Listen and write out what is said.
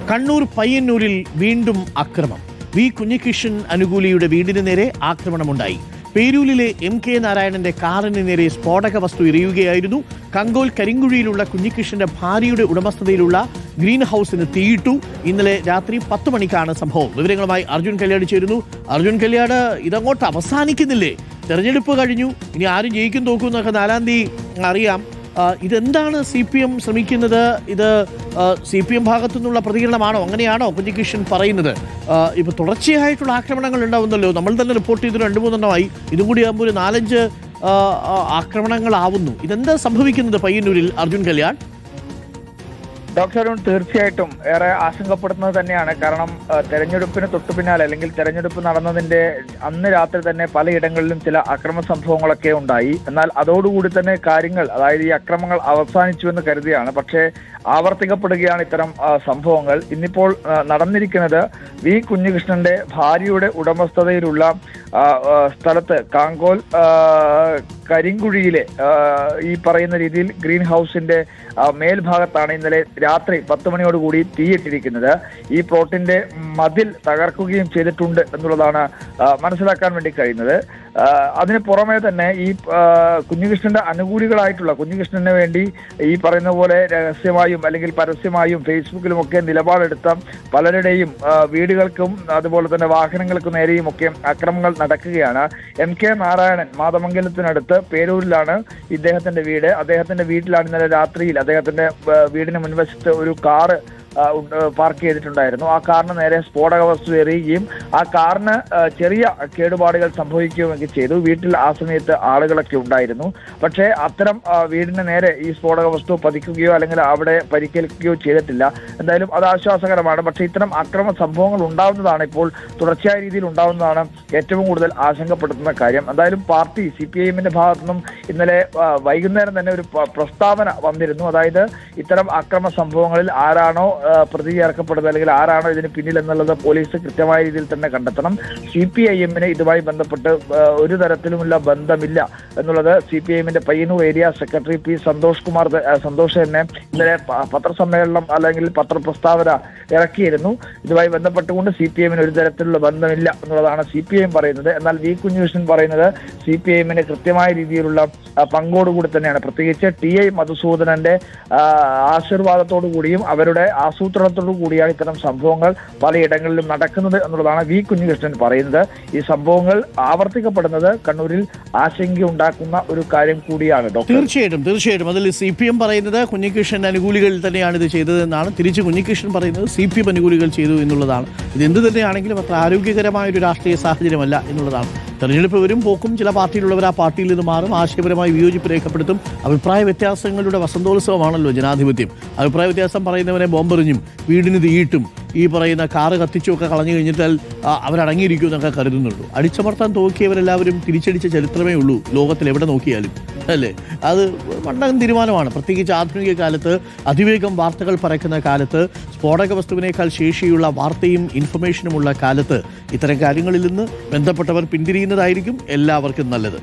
കണ്ണൂർ പയ്യന്നൂരിൽ വീണ്ടും അക്രമം. വി കുഞ്ഞികൃഷ്ണൻ അനുകൂലിയുടെ വീടിന് നേരെ ആക്രമണമുണ്ടായി. പേരൂരിലെ MK നാരായണന്റെ കാറിന് നേരെ സ്ഫോടക വസ്തു എറിയുകയായിരുന്നു. കങ്കോൽ കരിങ്കുഴിയിലുള്ള കുഞ്ഞികൃഷ്ണന്റെ ഭാര്യയുടെ ഉടമസ്ഥതയിലുള്ള ഗ്രീൻ ഹൗസിന് തീയിട്ടു. ഇന്നലെ രാത്രി 10 മണിക്കാണ് സംഭവം. വിവരങ്ങളുമായി അർജുൻ കല്യാട് ചേരുന്നു. അർജുൻ കല്യാട്, ഇതങ്ങോട്ട് അവസാനിക്കുന്നില്ലേ? തെരഞ്ഞെടുപ്പ് കഴിഞ്ഞു, ഇനി ആരും ജയിക്കും തോക്കും എന്നൊക്കെ 4-ാം തീയതി അറിയാം. ഇതെന്താണ് CPM ശ്രമിക്കുന്നത്? ഇത് CPM ഭാഗത്തു നിന്നുള്ള പ്രതികരണമാണോ? അങ്ങനെയാണോ കുഞ്ഞികൃഷ്ണൻ പറയുന്നത്? ഇപ്പോൾ തുടർച്ചയായിട്ടുള്ള ആക്രമണങ്ങൾ ഉണ്ടാവുന്നല്ലോ. നമ്മൾ തന്നെ റിപ്പോർട്ട് ചെയ്തു 2-3 എണ്ണമായി. ഇതും കൂടി ആകുമ്പോൾ ഒരു 4-5 ആക്രമണങ്ങളാവുന്നു. ഇതെന്താ സംഭവിക്കുന്നത് പയ്യന്നൂരിൽ, അർജുൻ കല്യാൺ? ഡോക്ടർ അരുൺ, തീർച്ചയായിട്ടും ഏറെ ആശങ്കപ്പെടുന്നത് തന്നെയാണ്. കാരണം തെരഞ്ഞെടുപ്പിന് തൊട്ടു പിന്നാലെ അല്ലെങ്കിൽ തെരഞ്ഞെടുപ്പ് നടന്നതിന്റെ അന്ന് രാത്രി തന്നെ പലയിടങ്ങളിലും ചില അക്രമ സംഭവങ്ങളൊക്കെ ഉണ്ടായി. എന്നാൽ അതോടുകൂടി തന്നെ കാര്യങ്ങൾ, അതായത് ഈ അക്രമങ്ങൾ അവസാനിച്ചു എന്ന് കരുതിയാണ്. പക്ഷേ ആവർത്തിക്കപ്പെടുകയാണ് ഇത്തരം സംഭവങ്ങൾ. ഇന്നിപ്പോൾ നടന്നിരിക്കുന്നത് വി കുഞ്ഞികൃഷ്ണന്റെ ഭാര്യയുടെ ഉടമസ്ഥതയിലുള്ള സ്ഥലത്ത് കാങ്കോൽ കരിങ്കുഴിയിലെ ഈ പറയുന്ന രീതിയിൽ ഗ്രീൻ ഹൗസിന്റെ മേൽഭാഗത്താണ് ഇന്നലെ രാത്രി 10 മണിയോടുകൂടി തീയിട്ടിരിക്കുന്നത്. ഈ പ്ലോട്ടിന്റെ മതിൽ തകർക്കുകയും ചെയ്തിട്ടുണ്ട് എന്നുള്ളതാണ് മനസ്സിലാക്കാൻ വേണ്ടി കഴിയുന്നത്. അതിന് പുറമെ തന്നെ ഈ കുഞ്ഞികൃഷ്ണന്റെ അനുകൂലികളായിട്ടുള്ള, കുഞ്ഞികൃഷ്ണന് വേണ്ടി ഈ പറയുന്ന പോലെ രഹസ്യമായും അല്ലെങ്കിൽ പരസ്യമായും ഫേസ്ബുക്കിലുമൊക്കെ നിലപാടെടുത്ത പലരുടെയും വീടുകൾക്കും അതുപോലെ തന്നെ വാഹനങ്ങൾക്കും നേരെയും ഒക്കെ അക്രമങ്ങൾ നടക്കുകയാണ്. MK നാരായണൻ മാതമംഗലത്തിനടുത്ത് പേരൂരിലാണ് ഇദ്ദേഹത്തിന്റെ വീട്. അദ്ദേഹത്തിന്റെ വീട്ടിലാണ് ഇന്നലെ രാത്രിയിൽ അദ്ദേഹത്തിന്റെ വീടിന് മുൻവശത്ത് ഒരു കാറ് പാർക്ക് ചെയ്തിട്ടുണ്ടായിരുന്നു. ആ കാറിന് നേരെ സ്ഫോടക വസ്തു എറിയുകയും ആ കാറിന് ചെറിയ കേടുപാടുകൾ സംഭവിക്കുകയൊക്കെ ചെയ്തു. വീട്ടിൽ ആ സമയത്ത് ആളുകളൊക്കെ ഉണ്ടായിരുന്നു. പക്ഷേ അത്തരം വീടിന് നേരെ ഈ സ്ഫോടക വസ്തു പതിക്കുകയോ അല്ലെങ്കിൽ അവിടെ പരിക്കേൽക്കുകയോ ചെയ്തിട്ടില്ല. എന്തായാലും അത് ആശ്വാസകരമാണ്. പക്ഷേ ഇത്തരം അക്രമ സംഭവങ്ങൾ ഉണ്ടാവുന്നതാണ്, ഇപ്പോൾ തുടർച്ചയായ രീതിയിൽ ഉണ്ടാവുന്നതാണ് ഏറ്റവും കൂടുതൽ ആശങ്കപ്പെടുത്തുന്ന കാര്യം. എന്തായാലും പാർട്ടി CPIMന്റെ ഭാഗത്തുനിന്നും ഇന്നലെ വൈകുന്നേരം തന്നെ ഒരു പ്രസ്താവന വന്നിരുന്നു. അതായത് ഇത്തരം അക്രമ സംഭവങ്ങളിൽ ആരാണോ പ്രതി ചേർക്കപ്പെടുന്നത് അല്ലെങ്കിൽ ആരാണോ ഇതിന് പിന്നിൽ എന്നുള്ളത് പോലീസ് കൃത്യമായ രീതിയിൽ തന്നെ കണ്ടെത്തണം. CPIMന് ഇതുമായി ബന്ധപ്പെട്ട് ഒരു തരത്തിലുമുള്ള ബന്ധമില്ല എന്നുള്ളത് CPIMന്റെ Payyanur area secretary P Santhosh തന്നെ ഇന്നലെ പത്രസമ്മേളനം അല്ലെങ്കിൽ പത്രപ്രസ്താവന ഇറക്കിയിരുന്നു. ഇതുമായി ബന്ധപ്പെട്ടുകൊണ്ട് CPIMന് ഒരു തരത്തിലുള്ള ബന്ധമില്ല എന്നുള്ളതാണ് CPIM പറയുന്നത്. എന്നാൽ വി കുഞ്ഞികൃഷ്ണൻ പറയുന്നത് CPIMന് കൃത്യമായ രീതിയിലുള്ള പങ്കോടുകൂടി തന്നെയാണ്. പ്രത്യേകിച്ച് TI മധുസൂദനന്റെ ആശീർവാദത്തോടു കൂടിയും അവരുടെ ആസൂത്രണത്തോടു കൂടിയാണ് ഇത്തരം സംഭവങ്ങൾ പലയിടങ്ങളിലും നടക്കുന്നത് എന്നുള്ളതാണ് വി കുഞ്ഞികൃഷ്ണൻ പറയുന്നത്. ഈ സംഭവങ്ങൾ ആവർത്തിക്കപ്പെടുന്നത് കണ്ണൂരിൽ ആശങ്കയുണ്ടാക്കുന്ന ഒരു കാര്യം കൂടിയാണ്. തീർച്ചയായിട്ടും അതിൽ CPM പറയുന്നത് കുഞ്ഞികൃഷ്ണൻ അനുകൂലികൾ തന്നെയാണ് ഇത് ചെയ്തതെന്നാണ്. തിരിച്ച് കുഞ്ഞികൃഷ്ണൻ പറയുന്നത് CPM അനുകൂലികൾ ചെയ്തു എന്നുള്ളതാണ്. ഇത് എന്ത് തന്നെയാണെങ്കിലും അത്ര ആരോഗ്യകരമായ ഒരു രാഷ്ട്രീയ സാഹചര്യമല്ല എന്നുള്ളതാണ്. തെരഞ്ഞെടുപ്പ് വരും പോക്കും ചില പാർട്ടിയിലുള്ളവർ ആ പാർട്ടിയിൽ നിന്ന് മാറും, ആശയപരമായി വിയോജിപ്പ് രേഖപ്പെടുത്തും. അഭിപ്രായ വ്യത്യാസങ്ങളുടെ വസന്തോത്സവമാണല്ലോ ജനാധിപത്യം. അഭിപ്രായ വ്യത്യാസം പറയുന്നവനെ ബോംബെറിഞ്ഞും വീടിന് തീയിട്ടും ഈ പറയുന്ന കാറ് കത്തിച്ചുമൊക്കെ കളഞ്ഞു കഴിഞ്ഞിട്ടാൽ അവരടങ്ങിയിരിക്കും എന്നൊക്കെ കരുതുന്നുള്ളൂ. അടിച്ചമർത്താൻ നോക്കിയവരെല്ലാവരും തിരിച്ചടിച്ച ചരിത്രമേ ഉള്ളൂ ലോകത്തിൽ എവിടെ നോക്കിയാലും, അല്ലേ? അത് മണ്ടൻ തീരുമാനമാണ്. പ്രത്യേകിച്ച് ആധുനിക കാലത്ത് അതിവേഗം വാർത്തകൾ പരക്കുന്ന കാലത്ത്, സ്ഫോടക വസ്തുവിനേക്കാൾ ശേഷിയുള്ള വാർത്തയും ഇൻഫർമേഷനുമുള്ള കാലത്ത് ഇത്തരം കാര്യങ്ങളിൽ നിന്ന് ബന്ധപ്പെട്ടവർ പിന്തിരിയുന്നതായിരിക്കും എല്ലാവർക്കും നല്ലത്.